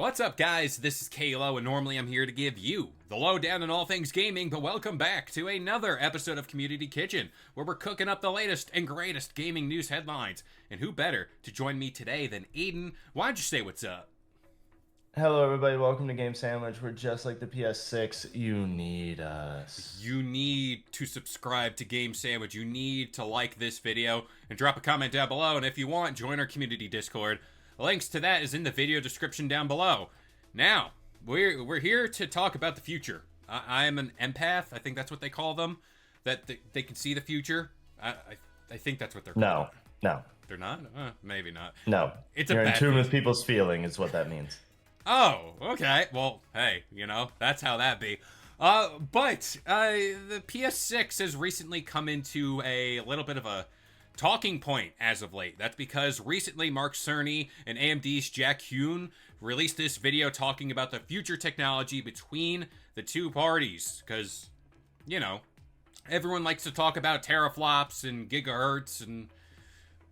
What's up, guys? This is Kalo, and normally I'm here to give you the lowdown on all things gaming, but welcome back to another episode of Community Kitchen, where we're cooking up the latest and greatest gaming news headlines. And who better to join me today than Aiden? Why don't you say what's up? Hello, everybody. Welcome to Game Sandwich. We're just like the PS6. You need us. You need to subscribe to Game Sandwich. You need to like this video and drop a comment down below. And if you want, join our community Discord. Links to that is in the video description down below. Now, we're here to talk about the future. I am an empath. I think that's what they call them. That they can see the future. I think that's what they're called. No. They're not? Maybe not. No. It's You're a in bad tune thing. with people's feeling is what that means. Oh, okay. Well, hey, that's how that be. But the PS6 has recently come into a little bit of a talking point as of late. That's because recently Mark Cerny and AMD's Jack Huhn released this video talking about the future technology between the two parties. Because, everyone likes to talk about teraflops and gigahertz and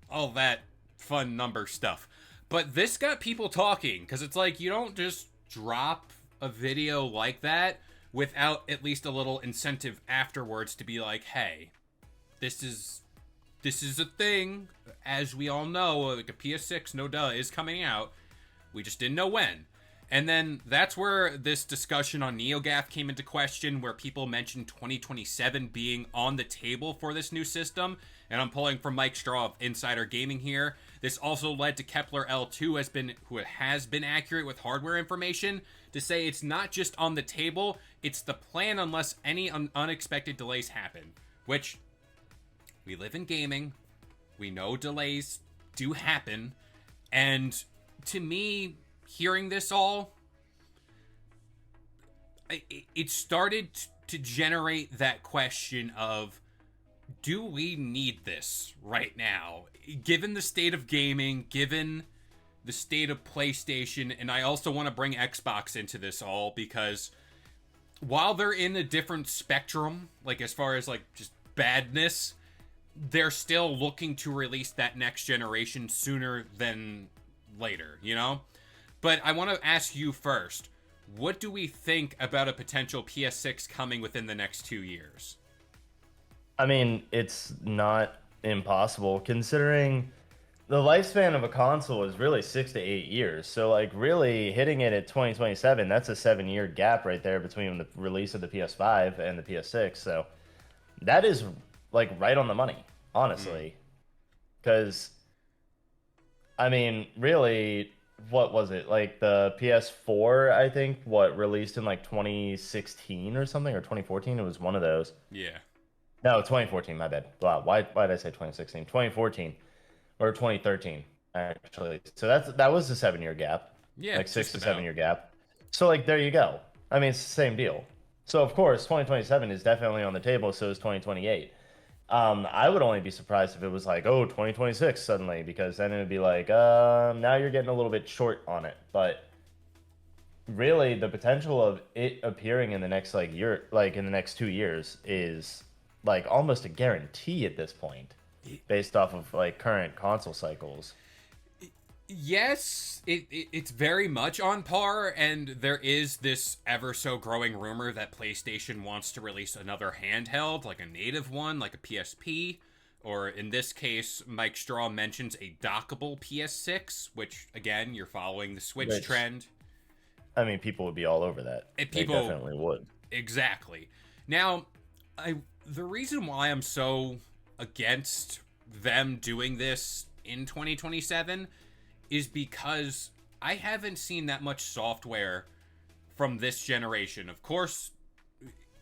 all that fun number stuff. But this got people talking, because it's like, you don't just drop a video like that without at least a little incentive afterwards to be like, hey, this is a thing. As we all know, like a PS6, no duh, is coming out. We just didn't know when. And then that's where this discussion on NeoGAF came into question, where people mentioned 2027 being on the table for this new system. And I'm pulling from Mike Straw of Insider Gaming here. This also led to Kepler L2, who has been accurate with hardware information, to say it's not just on the table, it's the plan unless any unexpected delays happen. Which, we live in gaming, we know delays do happen, and to me, hearing this all, it started to generate that question of, do we need this right now? Given the state of gaming, given the state of PlayStation, and I also want to bring Xbox into this all, because while they're in a different spectrum, like as far as like just badness, they're still looking to release that next generation sooner than later, But I want to ask you first, what do we think about a potential PS6 coming within the next 2 years? I mean, it's not impossible considering the lifespan of a console is really 6 to 8 years. So, like, really hitting it at 2027, that's a 7-year gap right there between the release of the PS5 and the PS6. So, that is like right on the money, honestly. Because, I mean, really, what was it? Like the PS4, I think, released in like 2016 or something, or 2014? It was one of those. Yeah. No, 2014, my bad. Wow, why did I say 2016? 2014 or 2013, actually. So that was a 7-year gap. Yeah, Like six just to about. 7 year gap. So like there you go. I mean, it's the same deal. So of course, 2027 is definitely on the table, so is 2028. I would only be surprised if it was like, oh, 2026 suddenly, because then it would be like, now you're getting a little bit short on it. But really, the potential of it appearing in the next like year, like in the next 2 years, is like almost a guarantee at this point, based off of like current console cycles. Yes, it's very much on par, and there is this ever so growing rumor that PlayStation wants to release another handheld, like a native one, like a PSP, or in this case, Mike Straw mentions a dockable PS6, which, again, you're following the Switch Which, trend. I mean, people would be all over that. And They definitely would. Exactly. Now, the reason why I'm so against them doing this in 2027 is because I haven't seen that much software from this generation. Of course,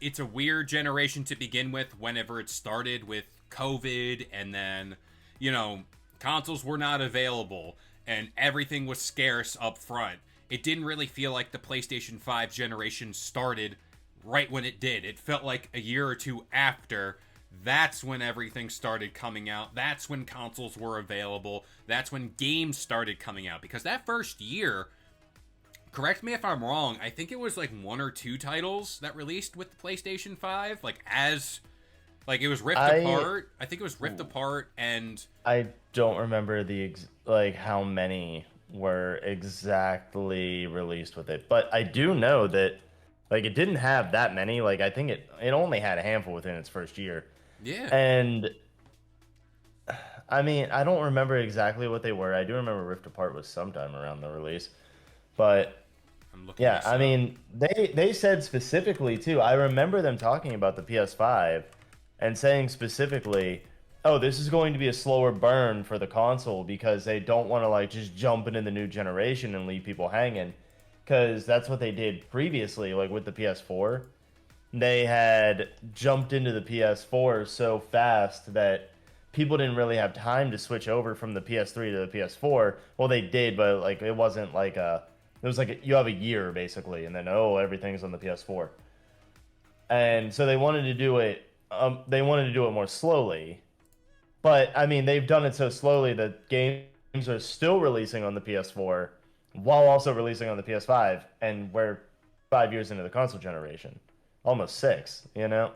it's a weird generation to begin with whenever it started with COVID, and then, consoles were not available and everything was scarce up front. It didn't really feel like the PlayStation 5 generation started right when it did. It felt like a year or two after. That's when everything started coming out. That's when consoles were available. That's when games started coming out. Because that first year, correct me if I'm wrong, I think it was like 1 or 2 titles that released with the PlayStation 5. Like it was Rift Apart. I think it was Rift Apart and... I don't remember like how many were exactly released with it. But I do know that like it didn't have that many. Like I think it only had a handful within its first year. Yeah, And I mean, I don't remember exactly what they were. I do remember Rift Apart was sometime around the release. But I'm looking yeah, this I up. mean, they said specifically too. I remember them talking about the PS5 and saying specifically, "Oh, this is going to be a slower burn for the console because they don't want to like just jump into the new generation and leave people hanging." Because that's what they did previously, like with the PS4. They had jumped into the PS4 so fast that people didn't really have time to switch over from the PS3 to the PS4. Well, they did, but like it wasn't like a it was like you have a year basically, and then oh everything's on the PS4. And so they wanted to do it. They wanted to do it more slowly, but I mean they've done it so slowly that games are still releasing on the PS4 while also releasing on the PS5, and we're 5 years into the console generation, almost six. You know.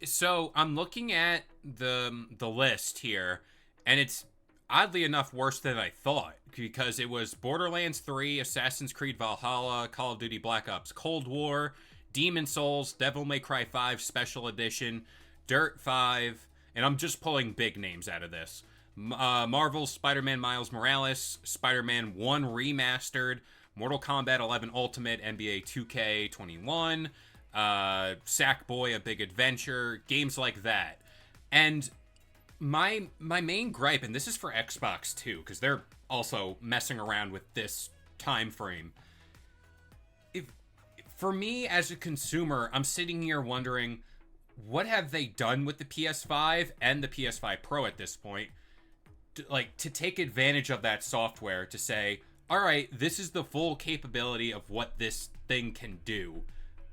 So I'm looking at the list here, and it's oddly enough worse than I thought because it was Borderlands 3, Assassin's Creed Valhalla, Call of Duty Black Ops Cold War, Demon Souls, Devil May Cry 5 Special Edition, Dirt 5, and I'm just pulling big names out of this. Marvel's Spider-Man Miles Morales, Spider-Man 1 Remastered, Mortal Kombat 11 Ultimate, NBA 2K21, Sackboy: A Big Adventure, games like that. And my main gripe, and this is for Xbox too, because they're also messing around with this time frame. If for me as a consumer, I'm sitting here wondering, what have they done with the PS5 and the PS5 Pro at this point, to take advantage of that software to say, all right, this is the full capability of what this thing can do.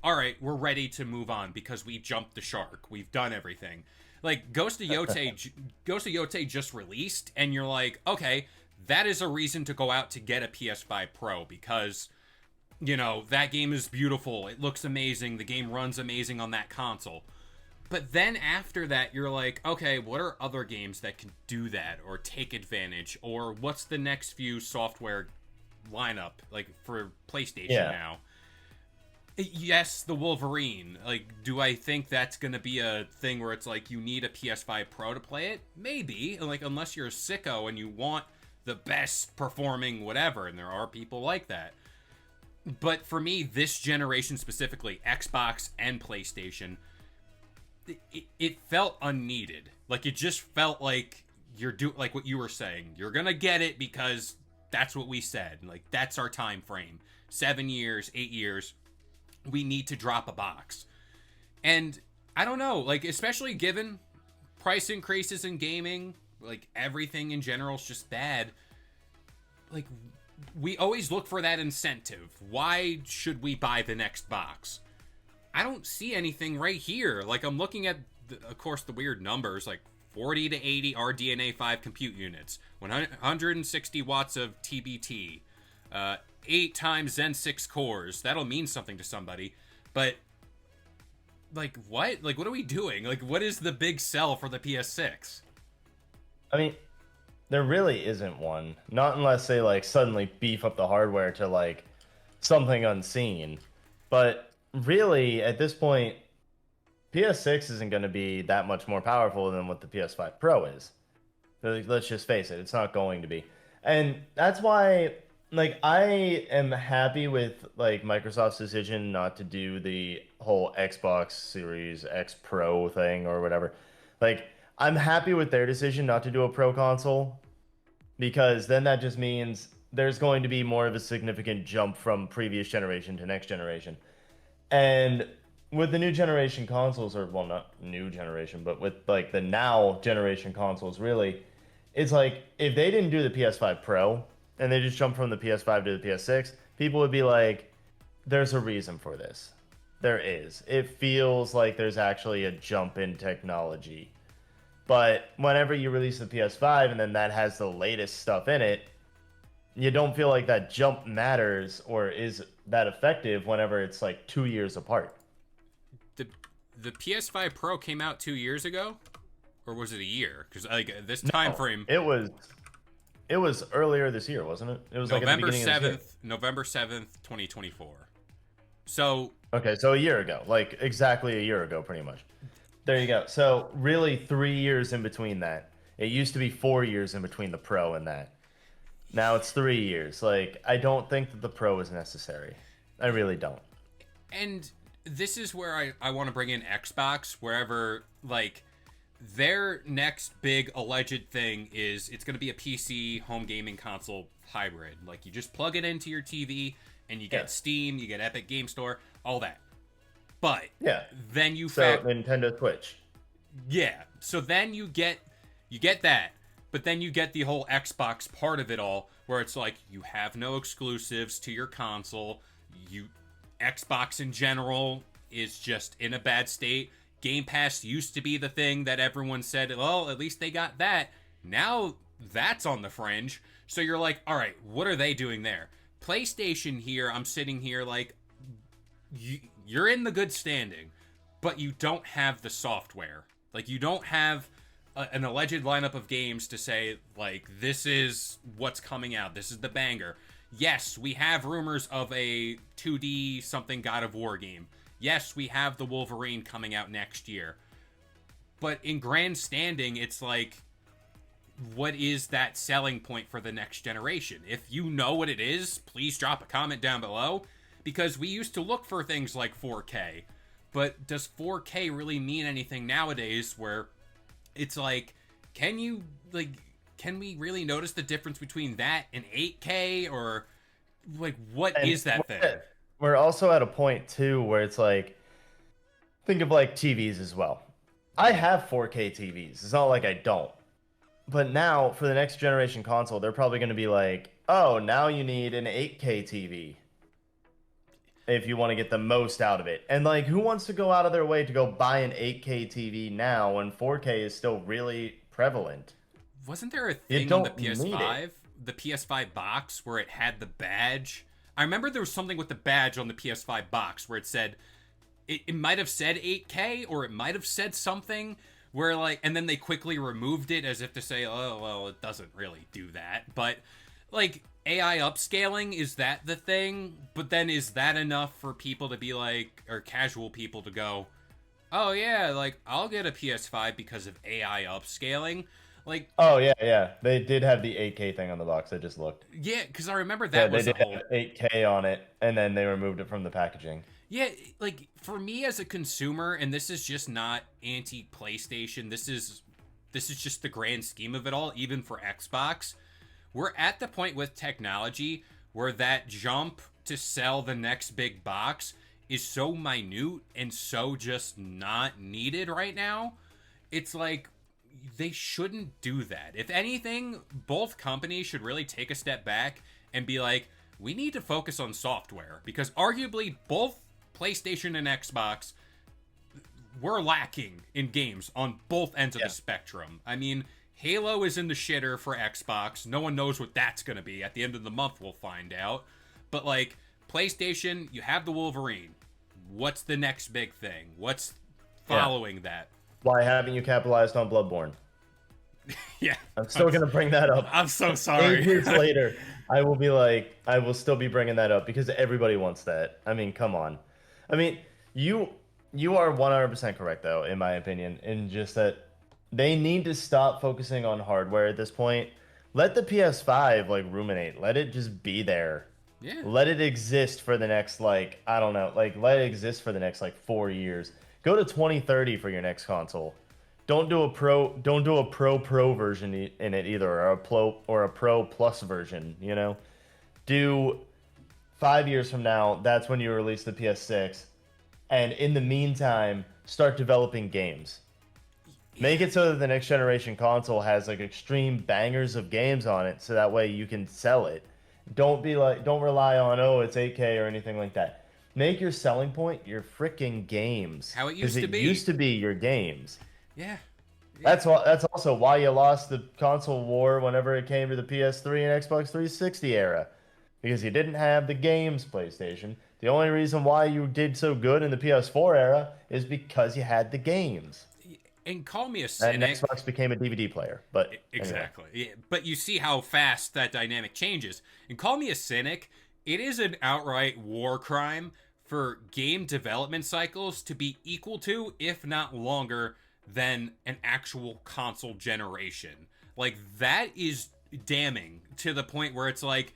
All right, we're ready to move on because we jumped the shark. We've done everything. Like Ghost of Yotei just released, and you're like, okay, that is a reason to go out to get a PS5 Pro because that game is beautiful. It looks amazing. The game runs amazing on that console. But then after that, you're like, okay, what are other games that can do that or take advantage? Or what's the next few software lineup, like for PlayStation Yeah. now? Yes, the Wolverine. Like, do I think that's going to be a thing where it's like you need a PS5 Pro to play it? Maybe. Like, unless you're a sicko and you want the best performing whatever, and there are people like that. But for me, this generation specifically, Xbox and PlayStation, it felt unneeded. Like, it just felt like like what you were saying. You're gonna get it because that's what we said. Like, that's our time frame. 7 years, 8 years. We need to drop a box. And I don't know, like, especially given price increases in gaming, like everything in general is just bad. Like, we always look for that incentive. Why should we buy the next box? I don't see anything right here. Like, I'm looking at, of course, the weird numbers, like 40 to 80 RDNA 5 compute units, 160 watts of TBT, 8 times Zen 6 cores. That'll mean something to somebody. But, like, what? Like, what are we doing? Like, what is the big sell for the PS6? I mean, there really isn't one. Not unless they like suddenly beef up the hardware to like something unseen. But really, at this point, PS6 isn't going to be that much more powerful than what the PS5 Pro is. Let's just face it, it's not going to be. And that's why like I am happy with like Microsoft's decision not to do the whole Xbox Series X Pro thing or whatever. Like I'm happy with their decision not to do a Pro console because then that just means there's going to be more of a significant jump from previous generation to next generation. And with the new generation consoles, or well, not new generation, but with like the now generation consoles, really, it's like if they didn't do the PS5 Pro and they just jumped from the PS5 to the PS6, people would be like, there's a reason for this. There is. It feels like there's actually a jump in technology. But whenever you release the PS5 and then that has the latest stuff in it, you don't feel like that jump matters or is that effective whenever it's like 2 years apart. The the PS5 Pro came out 2 years ago, or was it a year? Because like this time No, frame, It was earlier this year, wasn't it? It was like at the November beginning of this year. 7th, November 7th, 2024. So, Okay, so a year ago, like exactly a year ago, pretty much. There you go. So really, 3 years in between that. It used to be 4 years in between the Pro and that. Now it's 3 years. Like I don't think that the Pro is necessary. I really don't. and this is where I want to bring in Xbox, wherever, like, their next big alleged thing is it's going to be a PC home gaming console hybrid. Like, you just plug it into your TV and you get Yeah. Steam, you get Epic Game Store, all that. But Yeah. then you So Nintendo Switch. yeah, so then you get that, but then you get the whole Xbox part of it all, where it's like you have no exclusives to your console. You Xbox in general is just in a bad state. Game Pass used to be the thing that everyone said, well, at least they got that. Now that's on the fringe. So you're like, all right, what are they doing there? PlayStation here, I'm sitting here like, you're in the good standing, but you don't have the software. Like, you don't have an alleged lineup of games to say, like, this is what's coming out. This is the banger. Yes, we have rumors of a 2D something God of War game. Yes, we have the Wolverine coming out next year. But in grand standing, it's like, what is that selling point for the next generation? If you know what it is, please drop a comment down below. Because we used to look for things like 4K. But does 4K really mean anything nowadays, where it's like, can we really notice the difference between that and 8K? Or, like, what And is that thing? we're also at a point too where it's like, think of like TVs as well. I have 4K TVs. It's not like I don't. But now for the next generation console, they're probably going to be like, oh, now you need an 8K TV if you want to get the most out of it. And like, who wants to go out of their way to go buy an 8K TV now when 4K is still really prevalent? Wasn't there a You thing on the don't need it. PS5, the PS5 box, where it had the badge? I remember there was something with the badge on the PS5 box where it said, it might have said 8K, or it might have said something where, like, and then they quickly removed it as if to say, oh, well, it doesn't really do that. But, like, AI upscaling, is that the thing? But then is that enough for people to be like, or casual people to go, oh yeah, like, I'll get a PS5 because of AI upscaling? Like, Oh yeah, yeah. They did have the 8K thing on the box. I just looked. yeah, because I remember Yeah, that they was a did whole. have 8K on it, and then they removed it from the packaging. Yeah, like, for me as a consumer, and this is just not anti PlayStation, this is just the grand scheme of it all, even for Xbox. We're at the point with technology where that jump to sell the next big box is so minute and so just not needed right now. It's like, they shouldn't do that. If anything, both companies should really take a step back and be like, we need to focus on software, because arguably both PlayStation and Xbox were lacking in games on both ends of the spectrum. I mean, Halo is in the shitter for Xbox. No one knows what that's going to be. At the end of the month, we'll find out. But, like, PlayStation, you have the Wolverine. What's the next big thing? What's following that? Why haven't you capitalized on Bloodborne? Yeah. I'm still gonna bring that up. I'm so 8 sorry. years later, I will be like, I will still be bringing that up because everybody wants that. I mean, come on. I mean, you are 100% correct though, in my opinion, in just that they need to stop focusing on hardware at this point. Let the PS5 like ruminate. Let it just be there. Yeah. Let it exist for the next like, I don't know, like let it exist for the next like 4 years. Go to 2030 for your next console. Don't do a pro version in it either, or a pro plus version, you know? Do 5 years from now, that's when you release the PS6. And in the meantime, start developing games. Make it so that the next generation console has like extreme bangers of games on it, so that way you can sell it. Don't rely on, oh, it's 8K or anything like that. Make your selling point your freaking games. How it 'Cause used to be. used to be your games. Yeah. That's also why you lost the console war whenever it came to the PS3 and Xbox 360 era. Because you didn't have the games, PlayStation. The only reason why you did so good in the PS4 era is because you had the games. And call me a And cynic. Xbox became a DVD player. But anyway, Exactly. Yeah, but you see how fast that dynamic changes. And call me a cynic, it is an outright war crime for game development cycles to be equal to, if not longer, than an actual console generation. Like, that is damning to the point where it's like,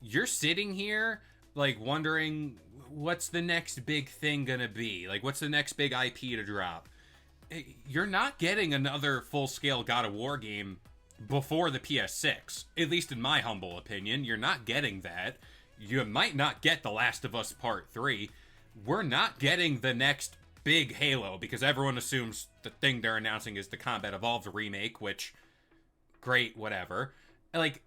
you're sitting here, like, wondering what's the next big thing gonna be? Like, what's the next big IP to drop? You're not getting another full scale God of War game before the PS6. At least in my humble opinion, you're not getting that. You might not get The Last of Us Part 3. We're not getting the next big Halo because everyone assumes the thing they're announcing is the Combat Evolved remake, which, great, whatever. Like,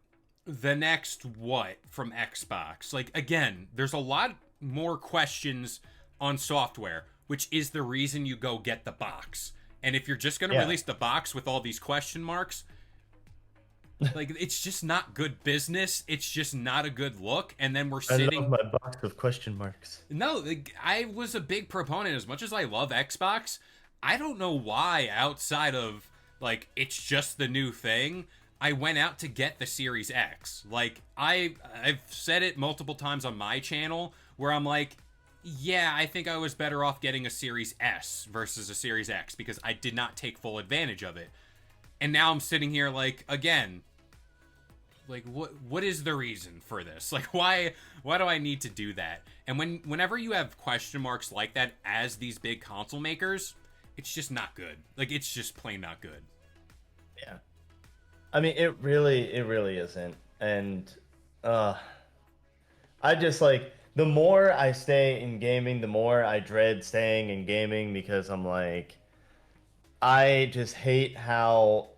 the next what from Xbox? Like, again, there's a lot more questions on software, which is the reason you go get the box. And if you're just going to yeah. release the box with all these question marks, like, it's just not good business. It's just not a good look. And then we're I love sitting. my box of question marks. No, like, I was a big proponent. As much as I love Xbox, I don't know why, outside of, like, it's just the new thing, I went out to get the Series X. Like, I've said it multiple times on my channel where I'm like, yeah, I think I was better off getting a Series S versus a Series X because I did not take full advantage of it. And now I'm sitting here like, again, like, what is the reason for this? Like, why do I need to do that? And whenever you have question marks like that as these big console makers, it's just not good. Like, it's just plain not good. Yeah. I mean, it really isn't. And I just like the more I stay in gaming, the more I dread staying in gaming because I'm like, I just hate how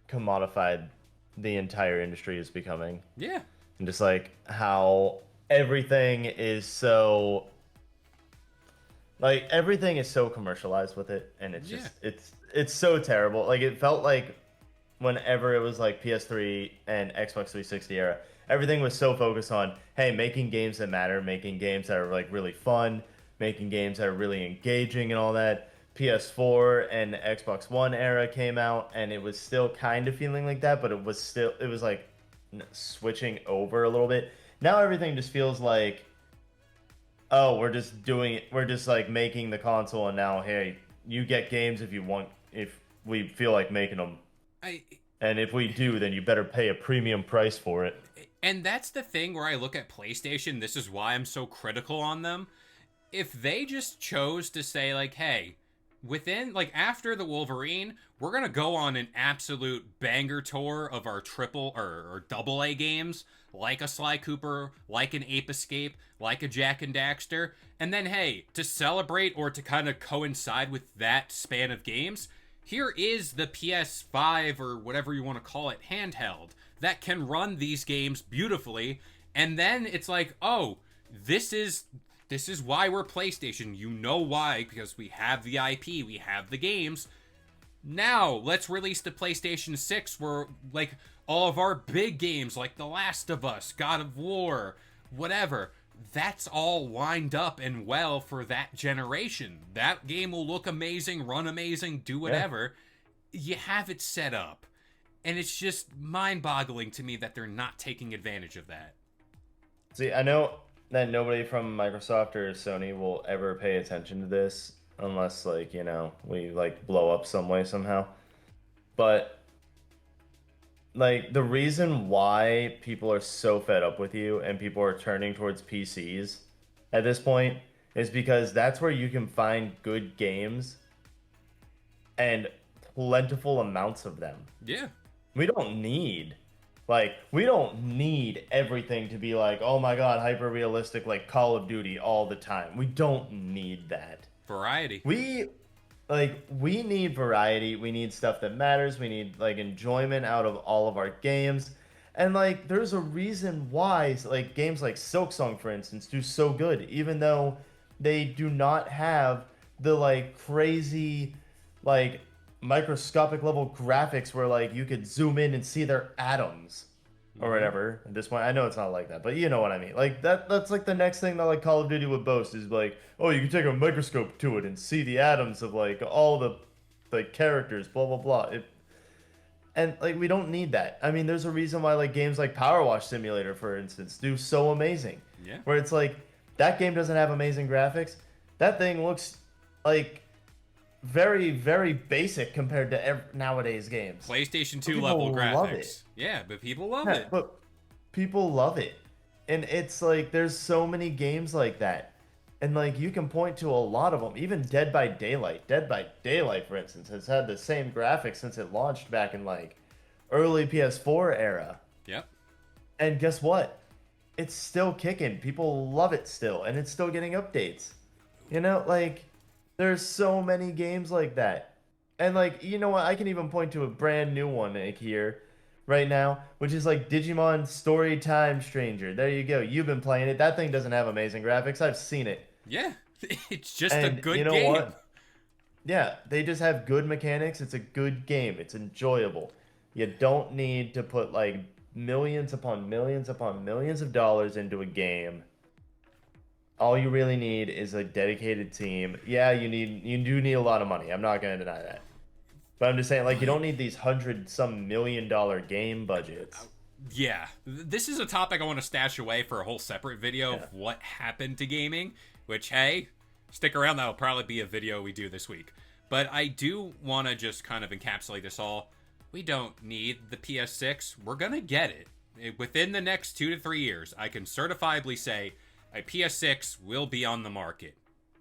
commodified the entire industry is becoming. Yeah. And just like how everything is so like everything is so commercialized with it, and it's Yeah. just it's so terrible. Like it felt like whenever it was like PS3 and Xbox 360 era, everything was so focused on, hey, making games that matter, making games that are like really fun, making games that are really engaging and all that. PS4 and Xbox One era came out, and it was still kind of feeling like that, but it was like switching over a little bit. Now everything just feels like, oh, we're just doing it. We're just like making the console, and now, hey, you get games if you want, if we feel like making them. I And if we do, then you better pay a premium price for it. and that's the thing where I look at PlayStation, this is why I'm so critical on them. If they just chose to say, like, hey, within, like, after the Wolverine, we're gonna go on an absolute banger tour of our triple or double A games, like a Sly Cooper, like an Ape Escape, like a Jack and Daxter, and then, hey, to celebrate or to kind of coincide with that span of games, here is the PS5 or whatever you want to call it handheld that can run these games beautifully. And then it's like, oh, this is why we're PlayStation. You know why, because we have the IP, we have the games. Now, let's release the PlayStation 6 where, like, all of our big games like The Last of Us, God of War, whatever, that's all lined up and well for that generation. That game will look amazing, run amazing, do Yeah. whatever. You have it set up. And it's just mind-boggling to me that they're not taking advantage of that. See, I know that nobody from Microsoft or Sony will ever pay attention to this unless, like, we like blow up some way somehow. But like the reason why people are so fed up with you and people are turning towards PCs at this point is because that's where you can find good games and plentiful amounts of them. Yeah. We don't need everything to be like, oh my god, hyper realistic like Call of Duty all the time. We don't need that. Variety. We need variety. We need stuff that matters. We need like enjoyment out of all of our games. And like there's a reason why like games like Silksong for instance do so good even though they do not have the like crazy like microscopic level graphics where like you could zoom in and see their atoms or whatever. At this point, I know it's not like that, but you know what I mean. Like that's like the next thing that like Call of Duty would boast is like, oh, you can take a microscope to it and see the atoms of like all the like characters, blah blah blah. And like we don't need that. I mean, there's a reason why like games like Power Wash Simulator, for instance, do so amazing. Yeah. Where it's like that game doesn't have amazing graphics. That thing looks like very very basic compared to nowadays games. PlayStation 2 People level love graphics. it. Yeah, but people love Yeah, it. but people love it. And it's like there's so many games like that. And like you can point to a lot of them. Even Dead by Daylight. Dead by Daylight, for instance, has had the same graphics since it launched back in like early PS4 era. Yep. And guess what? It's still kicking. People love it still, and it's still getting updates. You know, like there's so many games like that. And like, you know what? I can even point to a brand new one like here right now, which is like Digimon Storytime Stranger. There you go. You've been playing it. That thing doesn't have amazing graphics. I've seen it. Yeah. It's just a And good you know game. what? Yeah, they just have good mechanics. It's a good game. It's enjoyable. You don't need to put like millions upon millions upon millions of dollars into a game. All you really need is a dedicated team. Yeah, you do need a lot of money. I'm not going to deny that. But I'm just saying, like, you don't need these $100-some million game budgets. Yeah, this is a topic I want to stash away for a whole separate video Yeah. of what happened to gaming, which, hey, stick around, that'll probably be a video we do this week. But I do want to just kind of encapsulate this all. We don't need the PS6. We're going to get it. Within the next 2 to 3 years, I can certifiably say a PS6 will be on the market.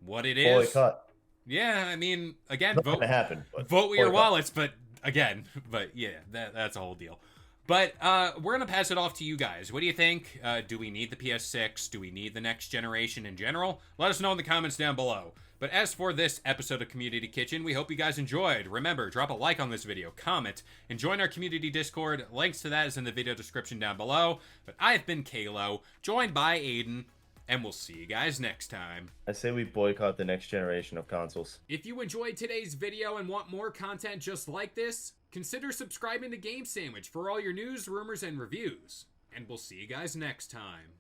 What it is... Boycott. Yeah, I mean, again, Not vote... gonna happen. Vote with your boycott. wallets, but again, but yeah, that's a whole deal. But we're going to pass it off to you guys. What do you think? Do we need the PS6? Do we need the next generation in general? Let us know in the comments down below. But as for this episode of Community Kitchen, we hope you guys enjoyed. Remember, drop a like on this video, comment, and join our community Discord. Links to that is in the video description down below. But I've been Kalo, joined by Aiden, and we'll see you guys next time. I say we boycott the next generation of consoles. If you enjoyed today's video and want more content just like this, consider subscribing to Game Sandwich for all your news, rumors, and reviews. And we'll see you guys next time.